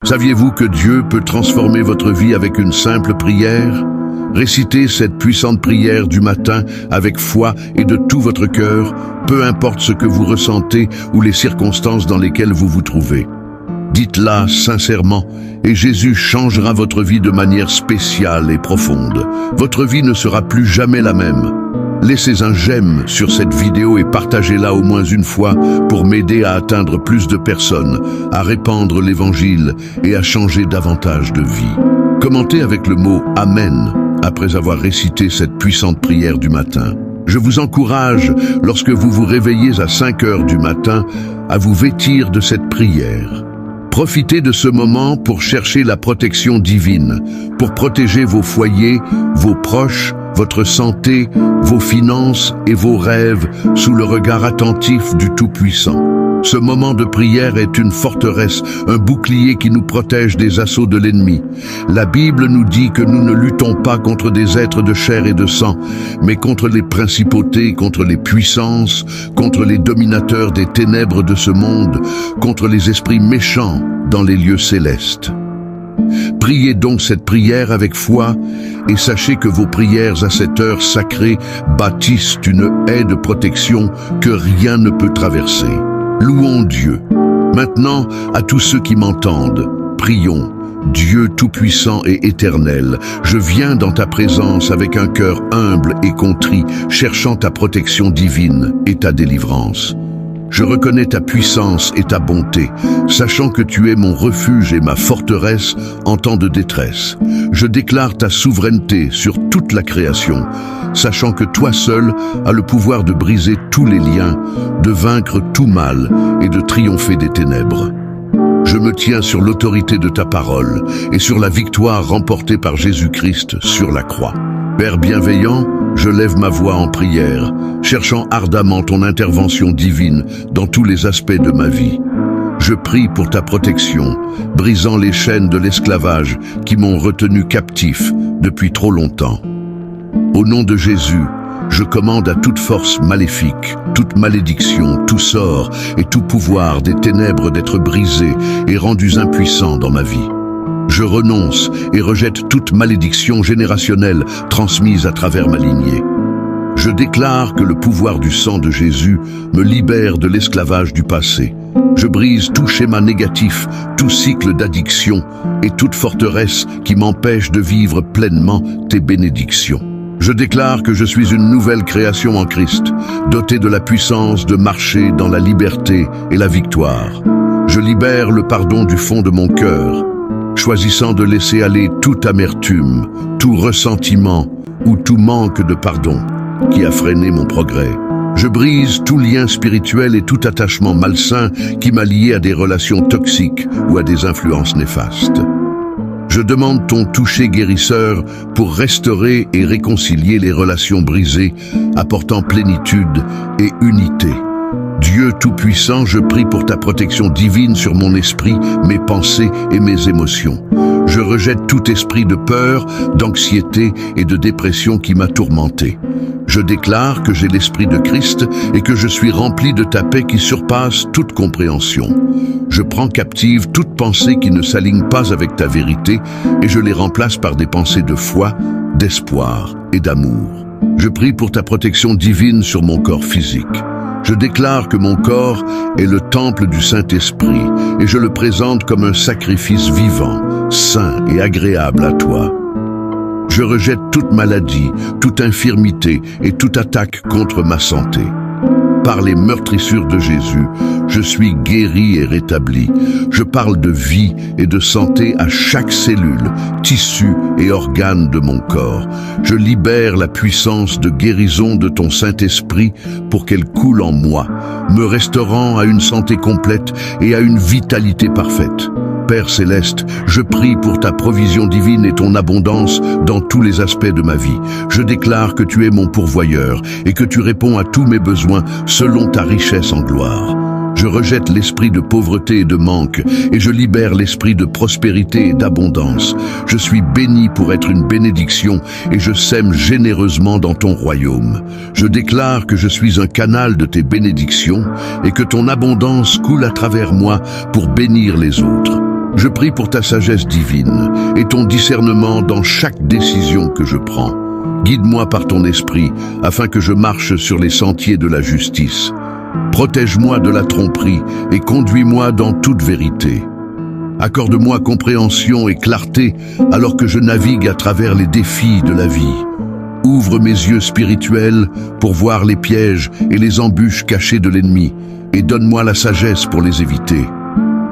Saviez-vous que Dieu peut transformer votre vie avec une simple prière? Récitez cette puissante prière du matin avec foi et de tout votre cœur, peu importe ce que vous ressentez ou les circonstances dans lesquelles vous vous trouvez. Dites-la sincèrement et Jésus changera votre vie de manière spéciale et profonde. Votre vie ne sera plus jamais la même. Laissez un j'aime sur cette vidéo et partagez-la au moins une fois pour m'aider à atteindre plus de personnes, à répandre l'évangile et à changer davantage de vie. Commentez avec le mot « Amen » après avoir récité cette puissante prière du matin. Je vous encourage, lorsque vous vous réveillez à 5 heures du matin, à vous vêtir de cette prière. Profitez de ce moment pour chercher la protection divine, pour protéger vos foyers, vos proches, votre santé, vos finances et vos rêves sous le regard attentif du Tout-Puissant. Ce moment de prière est une forteresse, un bouclier qui nous protège des assauts de l'ennemi. La Bible nous dit que nous ne luttons pas contre des êtres de chair et de sang, mais contre les principautés, contre les puissances, contre les dominateurs des ténèbres de ce monde, contre les esprits méchants dans les lieux célestes. Priez donc cette prière avec foi et sachez que vos prières à cette heure sacrée bâtissent une haie de protection que rien ne peut traverser. Louons Dieu. Maintenant, à tous ceux qui m'entendent, prions. Dieu tout-puissant et éternel, je viens dans ta présence avec un cœur humble et contrit, cherchant ta protection divine et ta délivrance. Je reconnais ta puissance et ta bonté, sachant que tu es mon refuge et ma forteresse en temps de détresse. Je déclare ta souveraineté sur toute la création, sachant que toi seul as le pouvoir de briser tous les liens, de vaincre tout mal et de triompher des ténèbres. Je me tiens sur l'autorité de ta parole et sur la victoire remportée par Jésus-Christ sur la croix. Père bienveillant, je lève ma voix en prière, cherchant ardemment ton intervention divine dans tous les aspects de ma vie. Je prie pour ta protection, brisant les chaînes de l'esclavage qui m'ont retenu captif depuis trop longtemps. Au nom de Jésus, je commande à toute force maléfique, toute malédiction, tout sort et tout pouvoir des ténèbres d'être brisés et rendus impuissants dans ma vie. Je renonce et rejette toute malédiction générationnelle transmise à travers ma lignée. Je déclare que le pouvoir du sang de Jésus me libère de l'esclavage du passé. Je brise tout schéma négatif, tout cycle d'addiction et toute forteresse qui m'empêche de vivre pleinement tes bénédictions. Je déclare que je suis une nouvelle création en Christ, dotée de la puissance de marcher dans la liberté et la victoire. Je libère le pardon du fond de mon cœur, choisissant de laisser aller toute amertume, tout ressentiment ou tout manque de pardon qui a freiné mon progrès. Je brise tout lien spirituel et tout attachement malsain qui m'a lié à des relations toxiques ou à des influences néfastes. Je demande ton toucher guérisseur pour restaurer et réconcilier les relations brisées, apportant plénitude et unité. Dieu Tout-Puissant, je prie pour ta protection divine sur mon esprit, mes pensées et mes émotions. Je rejette tout esprit de peur, d'anxiété et de dépression qui m'a tourmenté. Je déclare que j'ai l'esprit de Christ et que je suis rempli de ta paix qui surpasse toute compréhension. Je prends captive toute pensée qui ne s'aligne pas avec ta vérité et je les remplace par des pensées de foi, d'espoir et d'amour. Je prie pour ta protection divine sur mon corps physique. Je déclare que mon corps est le temple du Saint-Esprit et je le présente comme un sacrifice vivant, saint et agréable à toi. Je rejette toute maladie, toute infirmité et toute attaque contre ma santé. Par les meurtrissures de Jésus, je suis guéri et rétabli. Je parle de vie et de santé à chaque cellule, tissu et organe de mon corps. Je libère la puissance de guérison de ton Saint-Esprit pour qu'elle coule en moi, me restaurant à une santé complète et à une vitalité parfaite. Père Céleste, je prie pour ta provision divine et ton abondance dans tous les aspects de ma vie. Je déclare que tu es mon pourvoyeur et que tu réponds à tous mes besoins selon ta richesse en gloire. Je rejette l'esprit de pauvreté et de manque et je libère l'esprit de prospérité et d'abondance. Je suis béni pour être une bénédiction et je sème généreusement dans ton royaume. Je déclare que je suis un canal de tes bénédictions et que ton abondance coule à travers moi pour bénir les autres. Je prie pour ta sagesse divine et ton discernement dans chaque décision que je prends. Guide-moi par ton esprit afin que je marche sur les sentiers de la justice. Protège-moi de la tromperie et conduis-moi dans toute vérité. Accorde-moi compréhension et clarté alors que je navigue à travers les défis de la vie. Ouvre mes yeux spirituels pour voir les pièges et les embûches cachées de l'ennemi et donne-moi la sagesse pour les éviter.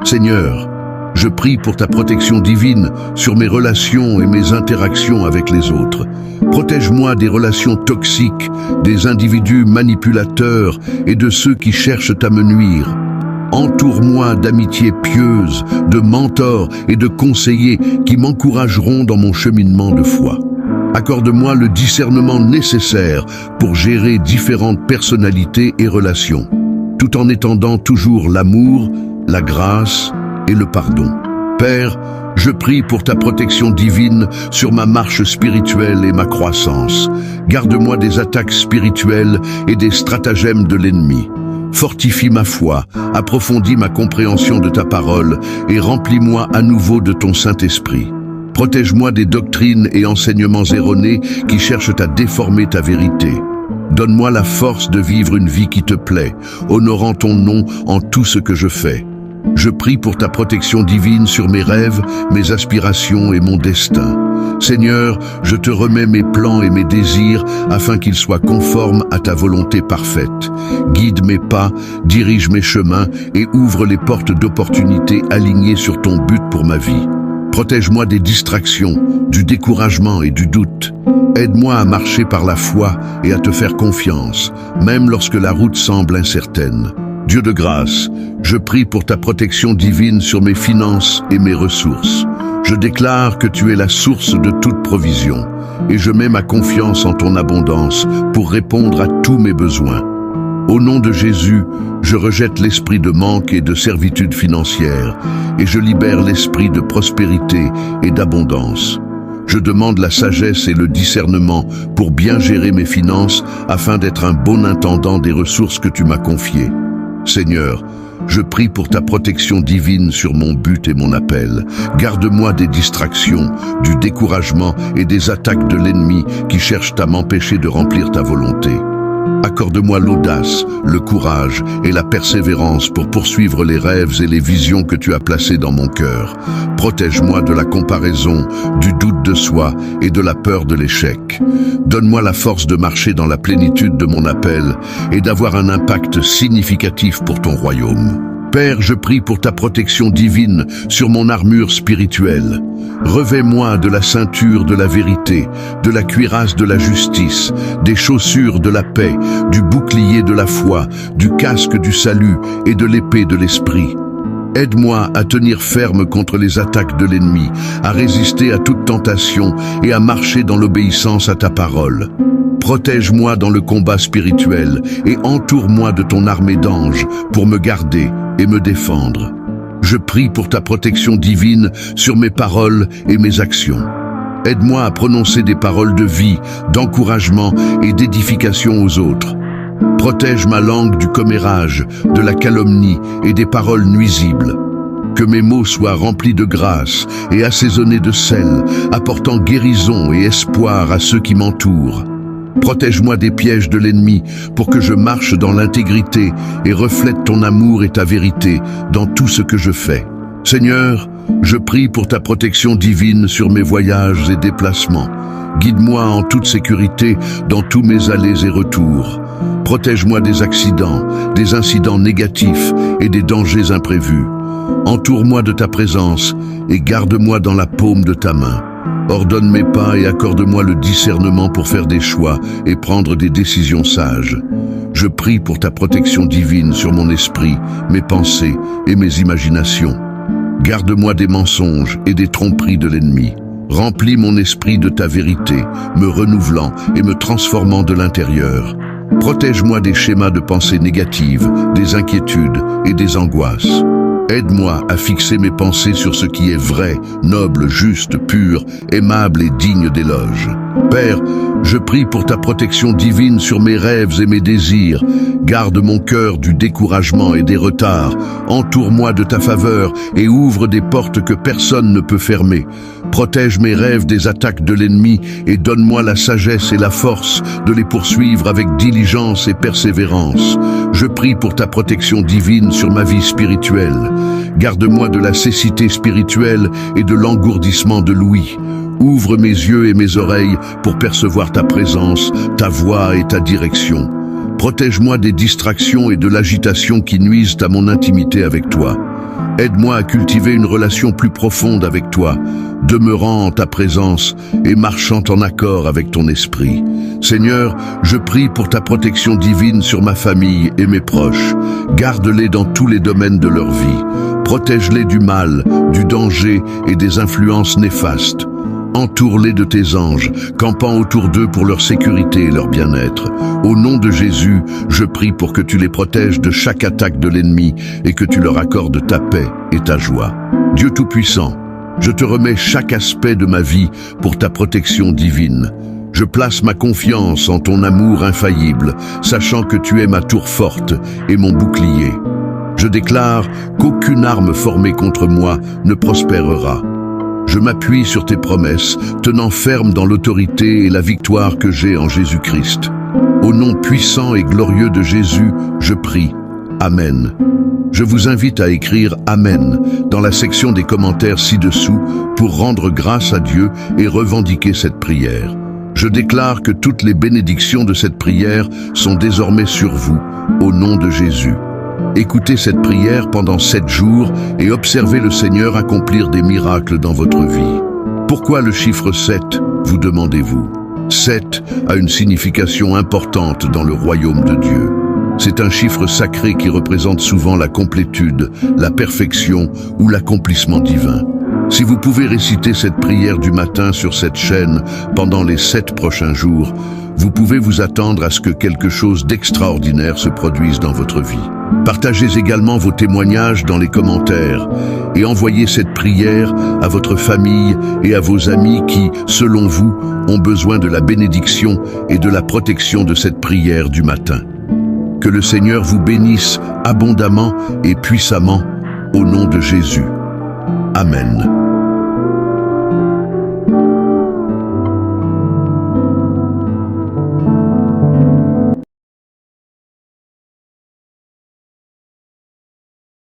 Seigneur, je prie pour ta protection divine sur mes relations et mes interactions avec les autres. Protège-moi des relations toxiques, des individus manipulateurs et de ceux qui cherchent à me nuire. Entoure-moi d'amitiés pieuses, de mentors et de conseillers qui m'encourageront dans mon cheminement de foi. Accorde-moi le discernement nécessaire pour gérer différentes personnalités et relations, tout en étendant toujours l'amour, la grâce et le pardon. Père, je prie pour ta protection divine sur ma marche spirituelle et ma croissance. Garde-moi des attaques spirituelles et des stratagèmes de l'ennemi. Fortifie ma foi, approfondis ma compréhension de ta parole et remplis-moi à nouveau de ton Saint-Esprit. Protège-moi des doctrines et enseignements erronés qui cherchent à déformer ta vérité. Donne-moi la force de vivre une vie qui te plaît, honorant ton nom en tout ce que je fais. Je prie pour ta protection divine sur mes rêves, mes aspirations et mon destin. Seigneur, je te remets mes plans et mes désirs afin qu'ils soient conformes à ta volonté parfaite. Guide mes pas, dirige mes chemins et ouvre les portes d'opportunités alignées sur ton but pour ma vie. Protège-moi des distractions, du découragement et du doute. Aide-moi à marcher par la foi et à te faire confiance, même lorsque la route semble incertaine. Dieu de grâce, je prie pour ta protection divine sur mes finances et mes ressources. Je déclare que tu es la source de toute provision et je mets ma confiance en ton abondance pour répondre à tous mes besoins. Au nom de Jésus, je rejette l'esprit de manque et de servitude financière et je libère l'esprit de prospérité et d'abondance. Je demande la sagesse et le discernement pour bien gérer mes finances afin d'être un bon intendant des ressources que tu m'as confiées. Seigneur, je prie pour ta protection divine sur mon but et mon appel. Garde-moi des distractions, du découragement et des attaques de l'ennemi qui cherchent à m'empêcher de remplir ta volonté. Accorde-moi l'audace, le courage et la persévérance pour poursuivre les rêves et les visions que tu as placées dans mon cœur. Protège-moi de la comparaison, du doute de soi et de la peur de l'échec. Donne-moi la force de marcher dans la plénitude de mon appel et d'avoir un impact significatif pour ton royaume. Père, je prie pour ta protection divine sur mon armure spirituelle. Revêt-moi de la ceinture de la vérité, de la cuirasse de la justice, des chaussures de la paix, du bouclier de la foi, du casque du salut et de l'épée de l'esprit. Aide-moi à tenir ferme contre les attaques de l'ennemi, à résister à toute tentation et à marcher dans l'obéissance à ta parole. Protège-moi dans le combat spirituel et entoure-moi de ton armée d'anges pour me garder et me défendre. Je prie pour ta protection divine sur mes paroles et mes actions. Aide-moi à prononcer des paroles de vie, d'encouragement et d'édification aux autres. Protège ma langue du commérage, de la calomnie et des paroles nuisibles. Que mes mots soient remplis de grâce et assaisonnés de sel, apportant guérison et espoir à ceux qui m'entourent. Protège-moi des pièges de l'ennemi pour que je marche dans l'intégrité et reflète ton amour et ta vérité dans tout ce que je fais. Seigneur, je prie pour ta protection divine sur mes voyages et déplacements. Guide-moi en toute sécurité dans tous mes allers et retours. Protège-moi des accidents, des incidents négatifs et des dangers imprévus. Entoure-moi de ta présence et garde-moi dans la paume de ta main. Ordonne mes pas et accorde-moi le discernement pour faire des choix et prendre des décisions sages. Je prie pour ta protection divine sur mon esprit, mes pensées et mes imaginations. Garde-moi des mensonges et des tromperies de l'ennemi. Remplis mon esprit de ta vérité, me renouvelant et me transformant de l'intérieur. Protège-moi des schémas de pensée négatives, des inquiétudes et des angoisses. Aide-moi à fixer mes pensées sur ce qui est vrai, noble, juste, pur, aimable et digne d'éloge. Père, Je prie pour ta protection divine sur mes rêves et mes désirs. Garde mon cœur du découragement et des retards. Entoure-moi de ta faveur et ouvre des portes que personne ne peut fermer. Protège mes rêves des attaques de l'ennemi et donne-moi la sagesse et la force de les poursuivre avec diligence et persévérance. Je prie pour ta protection divine sur ma vie spirituelle. Garde-moi de la cécité spirituelle et de l'engourdissement de l'ouïe. Ouvre mes yeux et mes oreilles pour percevoir ta présence, ta voix et ta direction. Protège-moi des distractions et de l'agitation qui nuisent à mon intimité avec toi. Aide-moi à cultiver une relation plus profonde avec toi, demeurant en ta présence et marchant en accord avec ton esprit. Seigneur, je prie pour ta protection divine sur ma famille et mes proches. Garde-les dans tous les domaines de leur vie. Protège-les du mal, du danger et des influences néfastes. Entoure-les de tes anges, campant autour d'eux pour leur sécurité et leur bien-être. Au nom de Jésus, je prie pour que tu les protèges de chaque attaque de l'ennemi et que tu leur accordes ta paix et ta joie. Dieu Tout-Puissant, je te remets chaque aspect de ma vie pour ta protection divine. Je place ma confiance en ton amour infaillible, sachant que tu es ma tour forte et mon bouclier. Je déclare qu'aucune arme formée contre moi ne prospérera. Je m'appuie sur tes promesses, tenant ferme dans l'autorité et la victoire que j'ai en Jésus-Christ. Au nom puissant et glorieux de Jésus, je prie. Amen. Je vous invite à écrire Amen dans la section des commentaires ci-dessous pour rendre grâce à Dieu et revendiquer cette prière. Je déclare que toutes les bénédictions de cette prière sont désormais sur vous, au nom de Jésus. Écoutez cette prière pendant 7 jours et observez le Seigneur accomplir des miracles dans votre vie. Pourquoi le chiffre 7, vous demandez-vous? 7 a une signification importante dans le royaume de Dieu. C'est un chiffre sacré qui représente souvent la complétude, la perfection ou l'accomplissement divin. Si vous pouvez réciter cette prière du matin sur cette chaîne pendant les 7 prochains jours, vous pouvez vous attendre à ce que quelque chose d'extraordinaire se produise dans votre vie. Partagez également vos témoignages dans les commentaires et envoyez cette prière à votre famille et à vos amis qui, selon vous, ont besoin de la bénédiction et de la protection de cette prière du matin. Que le Seigneur vous bénisse abondamment et puissamment au nom de Jésus. Amen.